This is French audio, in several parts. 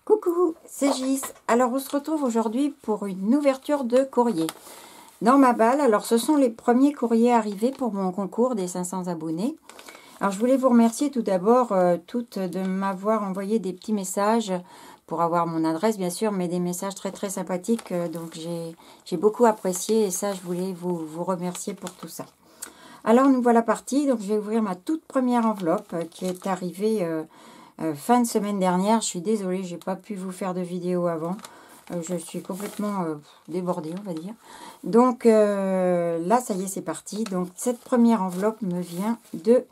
Coucou, c'est Gis. Alors on se retrouve aujourd'hui pour une ouverture de courrier. Dans ma balle, alors ce sont les premiers courriers arrivés pour mon concours des 500 abonnés. Alors je voulais vous remercier tout d'abord toutes de m'avoir envoyé des petits messages pour avoir mon adresse bien sûr, mais des messages très très sympathiques. Donc j'ai beaucoup apprécié et ça je voulais vous remercier pour tout ça. Alors nous voilà partis, donc je vais ouvrir ma toute première enveloppe qui est arrivée fin de semaine dernière. Je suis désolée, j'ai pas pu vous faire de vidéo avant. Je suis complètement débordée, on va dire. Donc là, ça y est, c'est parti. Donc cette première enveloppe me vient de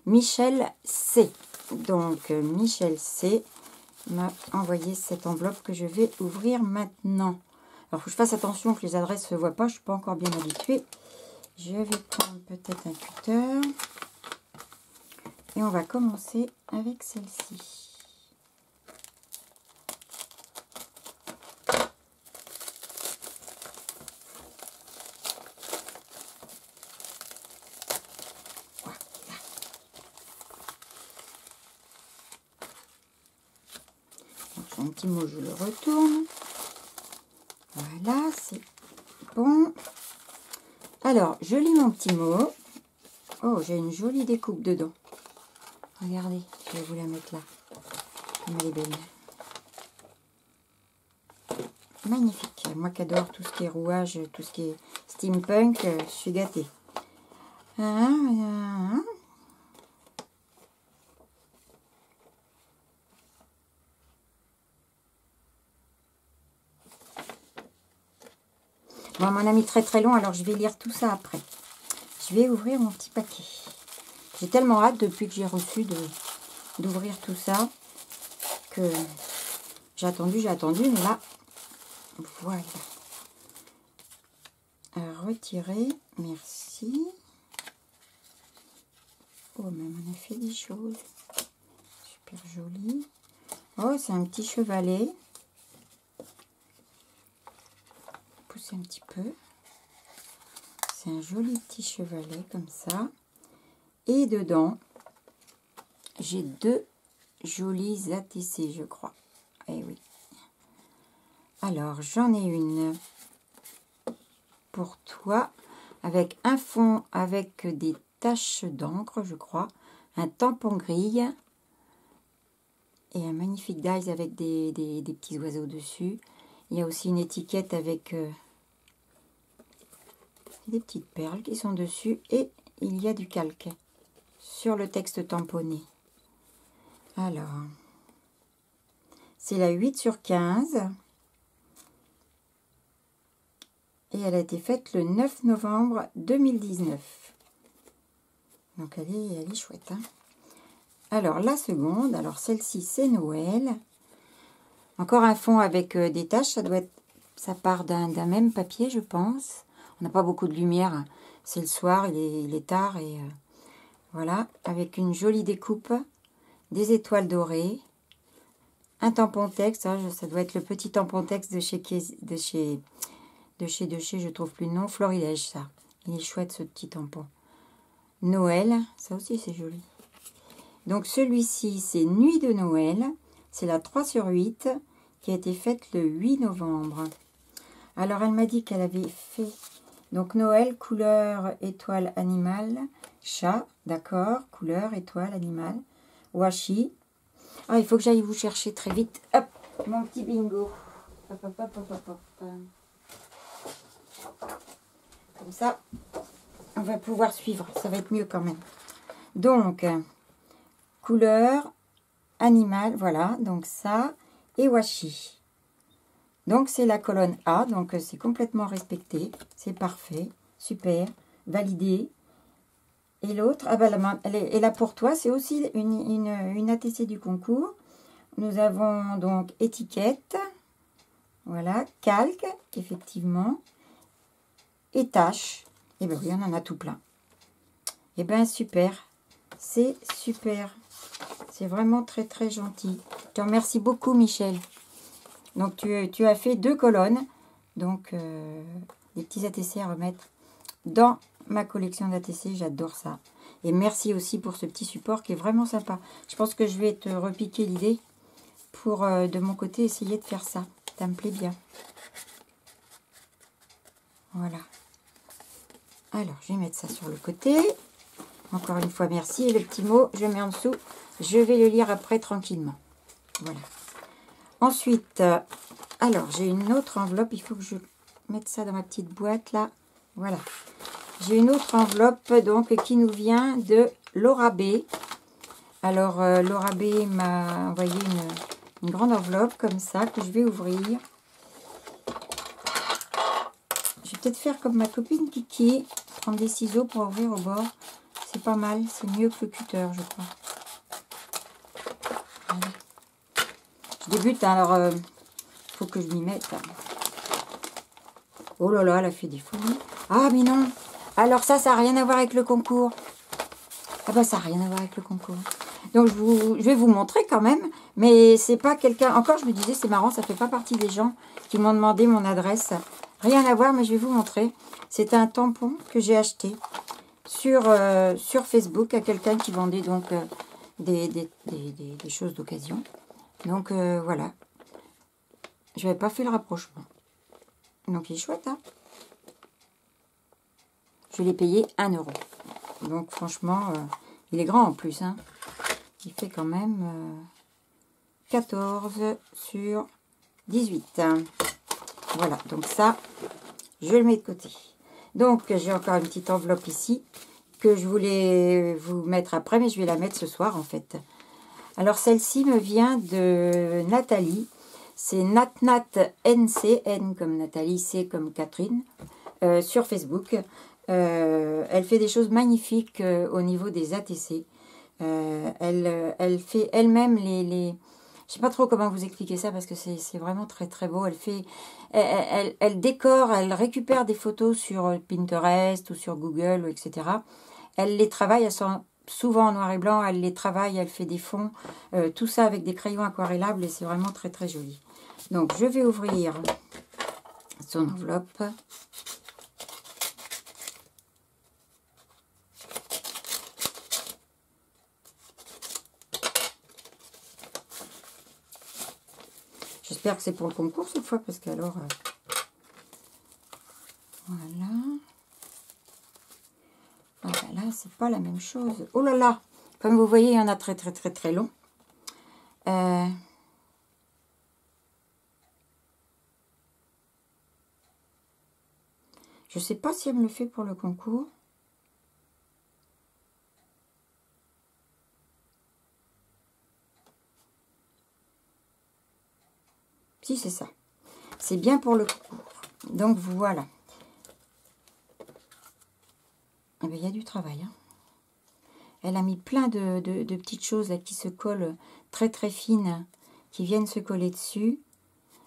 Michel C. Donc Michel C m'a envoyé cette enveloppe que je vais ouvrir maintenant. Alors, il faut que je fasse attention que les adresses ne se voient pas. Je ne suis pas encore bien habituée. Je vais prendre peut-être un cutter. Et on va commencer avec celle-ci. Voilà. Donc, un petit mot, je le retourne. Voilà, c'est bon. Alors, je lis mon petit mot. Oh, j'ai une jolie découpe dedans. Regardez, je vais vous la mettre là. Comme elle est belle. Magnifique. Moi qui adore tout ce qui est rouage, tout ce qui est steampunk, je suis gâtée. Bon, on m'en a mis très très long, alors je vais lire tout ça après. Je vais ouvrir mon petit paquet. J'ai tellement hâte depuis que j'ai reçu d'ouvrir tout ça que j'ai attendu, mais là, voilà. À retirer, merci. Oh, même on a fait des choses. Super joli. Oh, c'est un petit chevalet. Pousser un petit peu. C'est un joli petit chevalet comme ça. Et dedans, j'ai deux jolis ATC, je crois. Eh oui. Alors, j'en ai une pour toi, avec un fond avec des taches d'encre, je crois, un tampon grille et un magnifique dies avec des petits oiseaux dessus. Il y a aussi une étiquette avec des petites perles qui sont dessus et il y a du calque sur le texte tamponné. Alors, c'est la 8/15 et elle a été faite le 9 novembre 2019. Donc elle est chouette. Hein. Alors la seconde, alors celle-ci c'est Noël. Encore un fond avec des taches, ça part d'un même papier je pense. On n'a pas beaucoup de lumière, hein. C'est le soir, il est tard et voilà, avec une jolie découpe, des étoiles dorées, un tampon texte, hein, ça doit être le petit tampon texte de chez, je trouve plus le nom, Florilège ça. Il est chouette ce petit tampon. Noël, ça aussi c'est joli. Donc celui-ci c'est Nuit de Noël, c'est la 3/8 qui a été faite le 8 novembre. Alors elle m'a dit qu'elle avait fait donc Noël, couleur, étoile, animal, chat, d'accord, couleur, étoile, animal, washi. Ah, il faut que j'aille vous chercher très vite. Hop, mon petit bingo. Hop, hop, hop, hop, hop, hop. Comme ça, on va pouvoir suivre. Ça va être mieux quand même. Donc, couleur, animal, voilà. Donc ça, et washi. Donc, c'est la colonne A. Donc, c'est complètement respecté. C'est parfait. Super. Validé. Et l'autre, ah ben, elle est là pour toi. C'est aussi une ATC du concours. Nous avons donc étiquette. Voilà. Calque, effectivement. Et tâches. Et bien oui, on en a tout plein. Et bien super. C'est super. C'est vraiment très très gentil. Je te remercie beaucoup Michel. Donc tu as fait 2 colonnes. Donc des petits ATC à remettre dans ma collection d'ATC. J'adore ça. Et merci aussi pour ce petit support qui est vraiment sympa. Je pense que je vais te repiquer l'idée. pour, de mon côté, essayer de faire ça. Ça me plaît bien. Voilà. Alors, je vais mettre ça sur le côté. Encore une fois, merci. Et le petit mot, je mets en dessous. Je vais le lire après tranquillement. Voilà. Ensuite, alors, j'ai une autre enveloppe. Il faut que je mette ça dans ma petite boîte, là. Voilà. J'ai une autre enveloppe, donc, qui nous vient de Laura B. Alors, Laura B m'a envoyé une grande enveloppe, comme ça, que je vais ouvrir. Je vais peut-être faire comme ma copine Kiki. Prendre des ciseaux pour ouvrir au bord. C'est pas mal. C'est mieux que le cutter, je crois. Voilà. Je débute, alors faut que je m'y mette. Oh là là, elle a fait des folies. Ah, mais non. Alors ça n'a rien à voir avec le concours. Ah bah, ça n'a rien à voir avec le concours. Donc, je vais vous montrer quand même. Mais c'est pas quelqu'un... Encore, je me disais, c'est marrant, ça fait pas partie des gens qui m'ont demandé mon adresse. Rien à voir, mais je vais vous montrer. C'est un tampon que j'ai acheté sur Facebook à quelqu'un qui vendait donc des choses d'occasion. Donc, voilà. Je n'avais pas fait le rapprochement. Donc, il est chouette, hein. Je l'ai payé 1 €. Donc, franchement, il est grand en plus, hein. Il fait quand même 14 sur 18. Voilà, donc ça, je le mets de côté. Donc, j'ai encore une petite enveloppe ici que je voulais vous mettre après, mais je vais la mettre ce soir, en fait. Alors, celle-ci me vient de Nathalie. C'est NatNatNC, N comme Nathalie, C comme Catherine, sur Facebook. Elle fait des choses magnifiques au niveau des ATC. Elle fait elle-même les... Je sais pas trop comment vous expliquer ça parce que c'est vraiment très très beau. Elle décore, elle récupère des photos sur Pinterest ou sur Google, etc. Elle les travaille, elles sont souvent en noir et blanc, elle les travaille, elle fait des fonds, tout ça avec des crayons aquarellables et c'est vraiment très très joli. Donc je vais ouvrir son enveloppe. J'espère que c'est pour le concours cette fois, parce qu'alors... voilà. Ah ben là, c'est pas la même chose. Oh là là! Comme vous voyez, il y en a très très très très long. Je sais pas si elle me le fait pour le concours. Si, c'est ça. C'est bien pour le concours. Donc, voilà. Eh bien, il y a du travail. Hein. Elle a mis plein de petites choses là, qui se collent très, très fines, qui viennent se coller dessus.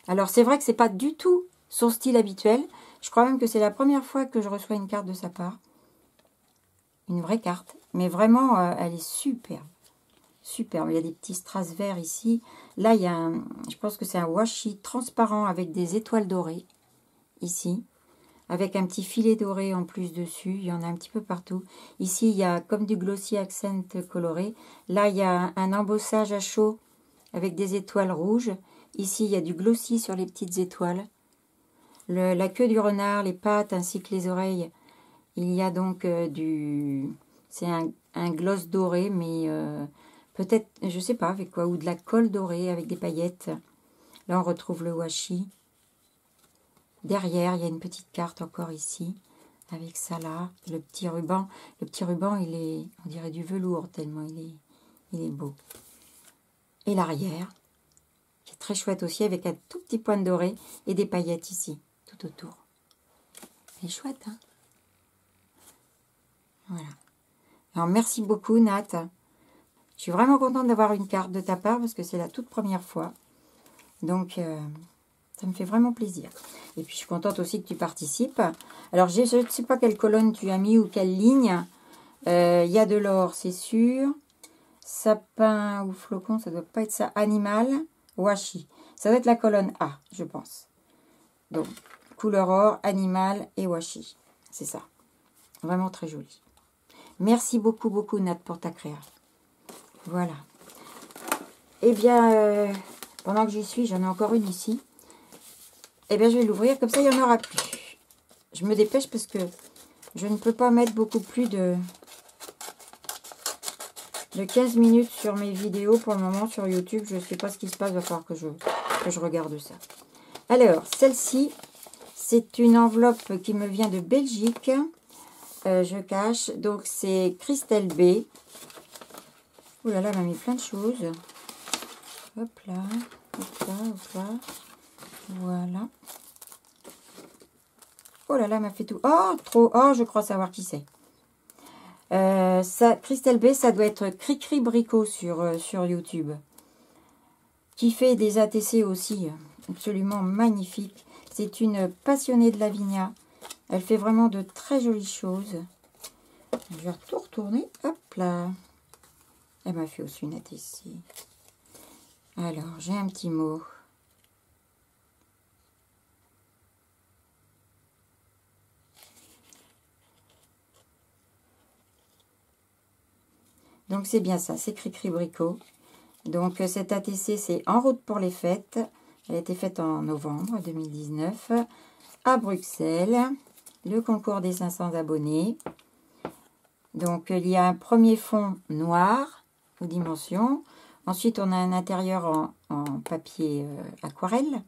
Alors, c'est vrai que c'est pas du tout son style habituel. Je crois même que c'est la première fois que je reçois une carte de sa part. Une vraie carte. Mais vraiment, elle est superbe. Superbe. Il y a des petits strass verts ici. Là, il y a je pense que c'est un washi transparent avec des étoiles dorées. Ici. Avec un petit filet doré en plus dessus. Il y en a un petit peu partout. Ici, il y a comme du glossy accent coloré. Là, il y a un embossage à chaud avec des étoiles rouges. Ici, il y a du glossy sur les petites étoiles. La queue du renard, les pattes ainsi que les oreilles. Il y a donc c'est un gloss doré, mais peut-être, je sais pas avec quoi, ou de la colle dorée avec des paillettes. Là, on retrouve le washi. Derrière, il y a une petite carte encore ici, avec ça là, le petit ruban. Le petit ruban, il est, on dirait du velours, tellement il est beau. Et l'arrière, qui est très chouette aussi, avec un tout petit point doré et des paillettes ici, tout autour. C'est chouette, hein? Voilà. Alors, merci beaucoup, Nat. Je suis vraiment contente d'avoir une carte de ta part, parce que c'est la toute première fois. Donc, ça me fait vraiment plaisir. Et puis, je suis contente aussi que tu participes. Alors, je ne sais pas quelle colonne tu as mis ou quelle ligne. Il y a de l'or, c'est sûr. Sapin ou flocon, ça ne doit pas être ça. Animal, washi. Ça doit être la colonne A, je pense. Donc, couleur or, animal et washi. C'est ça. Vraiment très joli. Merci beaucoup, beaucoup, Nat, pour ta créa. Voilà. Eh bien... pendant que j'y suis, j'en ai encore une ici. Et bien, je vais l'ouvrir, comme ça, il n'y en aura plus. Je me dépêche parce que je ne peux pas mettre beaucoup plus de 15 minutes sur mes vidéos pour le moment sur YouTube. Je ne sais pas ce qui se passe, il va falloir que je regarde ça. Alors, celle-ci, c'est une enveloppe qui me vient de Belgique. Je cache. Donc, c'est Christelle B. Ouh là là, elle m'a mis plein de choses. Hop là, hop là, hop là. Voilà. Oh là là, elle m'a fait tout. Oh, trop. Oh, je crois savoir qui c'est. Christelle B, ça doit être Cricri Bricot sur YouTube. Qui fait des ATC aussi. Absolument magnifiques. C'est une passionnée de Lavinia. Elle fait vraiment de très jolies choses. Je vais tout retourner. Hop là. Elle m'a fait aussi une ATC. Alors, j'ai un petit mot. Donc, c'est bien ça. C'est Cricri Bricot. Donc, cette ATC, c'est En route pour les fêtes. Elle a été faite en novembre 2019 à Bruxelles. Le concours des 500 abonnés. Donc, il y a un premier fond noir aux dimensions. Ensuite, on a un intérieur en papier aquarelle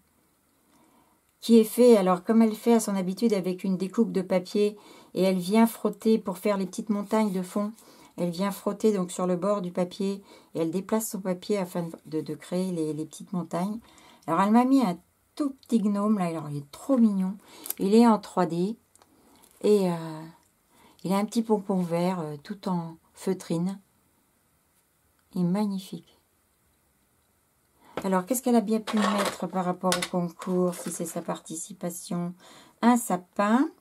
qui est fait, alors comme elle fait à son habitude avec une découpe de papier et elle vient frotter pour faire les petites montagnes de fond. Elle vient frotter donc sur le bord du papier et elle déplace son papier afin de créer les petites montagnes. Alors, elle m'a mis un tout petit gnome là, alors il est trop mignon. Il est en 3D et il a un petit pompon vert tout en feutrine. Il est magnifique. Alors, qu'est-ce qu'elle a bien pu mettre par rapport au concours, si c'est sa participation? Un sapin,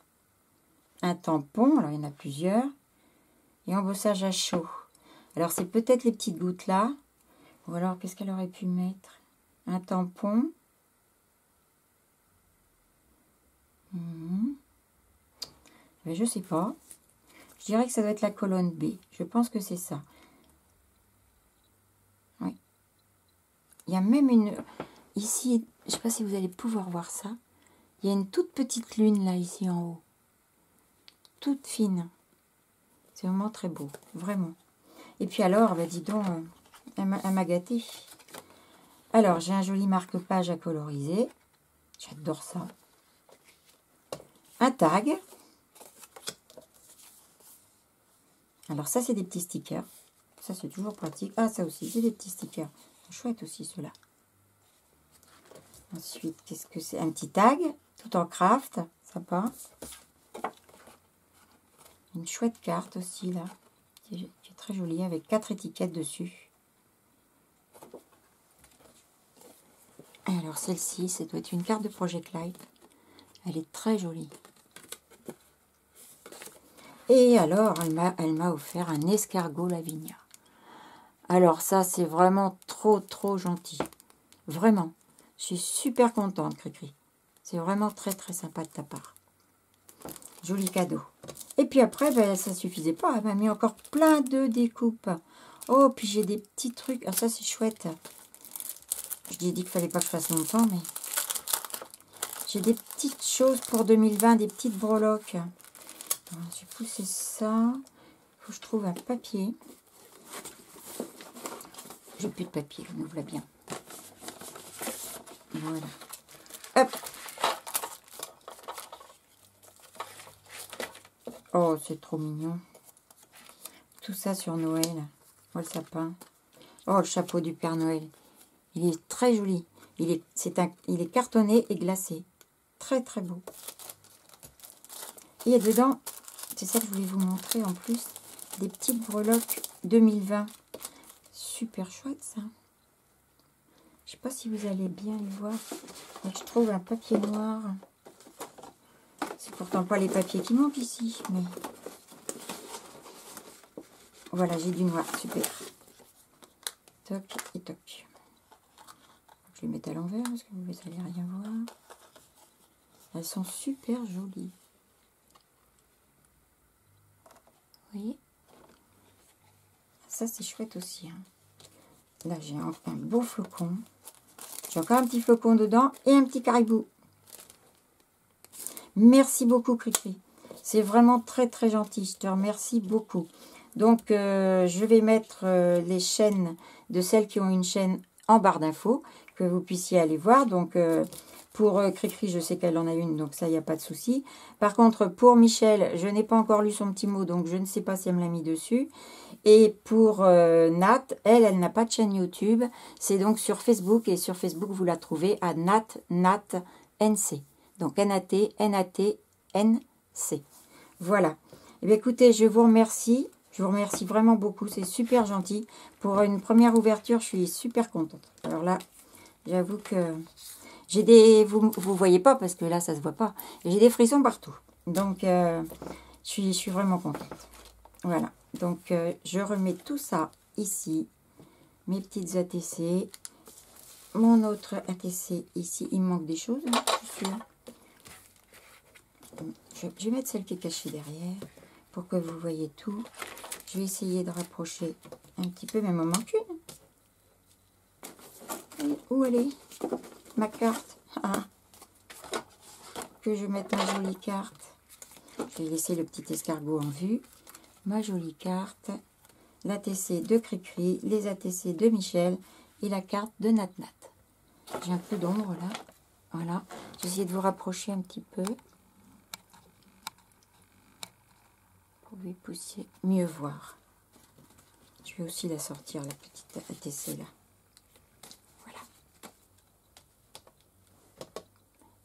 un tampon, alors il y en a plusieurs, et embossage à chaud. Alors, c'est peut-être les petites gouttes là, ou alors, qu'est-ce qu'elle aurait pu mettre? Un tampon. Mais je sais pas. Je dirais que ça doit être la colonne B. Je pense que c'est ça. Oui. Il y a même une... Ici, je ne sais pas si vous allez pouvoir voir ça. Il y a une toute petite lune là, ici en haut. Toute fine. C'est vraiment très beau. Vraiment. Et puis alors, bah dis donc, elle m'a gâtée. Alors, j'ai un joli marque-page à coloriser. J'adore ça. Un tag. Alors ça, c'est des petits stickers. Ça, c'est toujours pratique. Ah, ça aussi, c'est des petits stickers. Chouette aussi, ceux-là. Ensuite, qu'est-ce que c'est? Un petit tag, tout en craft. Sympa. Une chouette carte aussi, là. Qui est très jolie, avec 4 étiquettes dessus. Alors, celle-ci, ça doit être une carte de Project Light. Elle est très jolie. Et alors, elle m'a offert un escargot Lavinia. Alors ça, c'est vraiment trop, trop gentil. Vraiment. Je suis super contente, Cricri. C'est vraiment très, très sympa de ta part. Joli cadeau. Et puis après, ben, ça suffisait pas. Elle m'a mis encore plein de découpes. Oh, puis j'ai des petits trucs. Ah, ça, c'est chouette. Je lui ai dit qu'il fallait pas que je fasse longtemps, mais... J'ai des petites choses pour 2020, des petites breloques. J'ai poussé ça. Il faut que je trouve un papier. J'ai plus de papier, on ouvre bien. Voilà. Hop. Oh, c'est trop mignon. Tout ça sur Noël. Oh, le sapin. Oh, le chapeau du Père Noël. Il est très joli. Il est cartonné et glacé. Très, très beau. Et il y a dedans, c'est ça que je voulais vous montrer en plus, des petites breloques 2020. Super chouette, ça. Je sais pas si vous allez bien les voir. Donc, je trouve un papier noir. C'est pourtant pas les papiers qui manquent ici, mais... Voilà, j'ai du noir, super. Toc et toc. Je vais les mettre à l'envers parce que vous n'allez rien voir. Elles sont super jolies. Vous voyez? Ça, c'est chouette aussi. Hein. Là, j'ai un beau flocon. J'ai encore un petit flocon dedans et un petit caribou. Merci beaucoup, Cricri. C'est vraiment très, très gentil. Je te remercie beaucoup. Donc, je vais mettre les chaînes de celles qui ont une chaîne en barre d'infos, que vous puissiez aller voir. Donc, pour Cricri, je sais qu'elle en a une, donc ça, il n'y a pas de souci. Par contre, pour Michel, je n'ai pas encore lu son petit mot, donc je ne sais pas si elle me l'a mis dessus. Et pour Nat, elle n'a pas de chaîne YouTube. C'est donc sur Facebook, et sur Facebook, vous la trouvez à NC. Donc, N-A-T-N-C. Voilà. Eh bien, écoutez, je vous remercie. Je vous remercie vraiment beaucoup. C'est super gentil. Pour une première ouverture, je suis super contente. Alors là, j'avoue que j'ai des... Vous voyez pas parce que là, ça se voit pas. J'ai des frissons partout. Donc, je suis vraiment contente. Voilà. Donc, je remets tout ça ici. Mes petites ATC. Mon autre ATC ici. Il me manque des choses, hein, je suis sûre. Je vais mettre celle qui est cachée derrière pour que vous voyez tout. Je vais essayer de rapprocher un petit peu, mais il m'en manque une. Où elle est? Ma carte. Ah. Que je mette ma jolie carte. Je vais laisser le petit escargot en vue. Ma jolie carte. L'ATC de Cricri, les ATC de Michel et la carte de Nat. J'ai un peu d'ombre là. Voilà. J'ai essayé de vous rapprocher un petit peu. Pour que vous puissiez mieux voir. Je vais aussi la sortir, la petite ATC là. Voilà.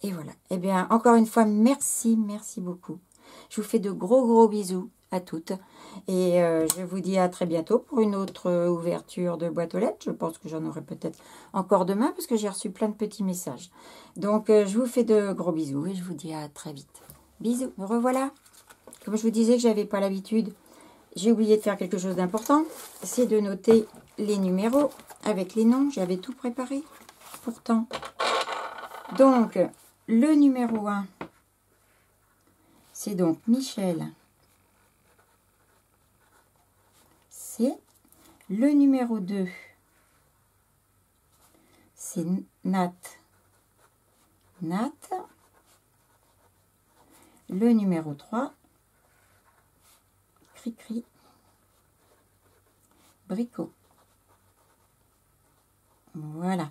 Et voilà. Eh bien, encore une fois, merci beaucoup. Je vous fais de gros bisous à toutes. Et je vous dis à très bientôt pour une autre ouverture de boîte aux lettres. Je pense que j'en aurai peut-être encore demain parce que j'ai reçu plein de petits messages. Donc, je vous fais de gros bisous et je vous dis à très vite. Bisous. Me revoilà. Comme je vous disais que j'avais pas l'habitude, j'ai oublié de faire quelque chose d'important. C'est de noter les numéros avec les noms. J'avais tout préparé pourtant. Donc, le numéro 1, c'est donc Michel. C'est le numéro 2, c'est Nat. Le numéro 3, Cricri. Bricot. Voilà.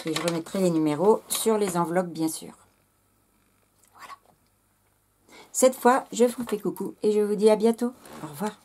Et je remettrai les numéros sur les enveloppes, bien sûr. Voilà. Cette fois, je vous fais coucou et je vous dis à bientôt. Au revoir.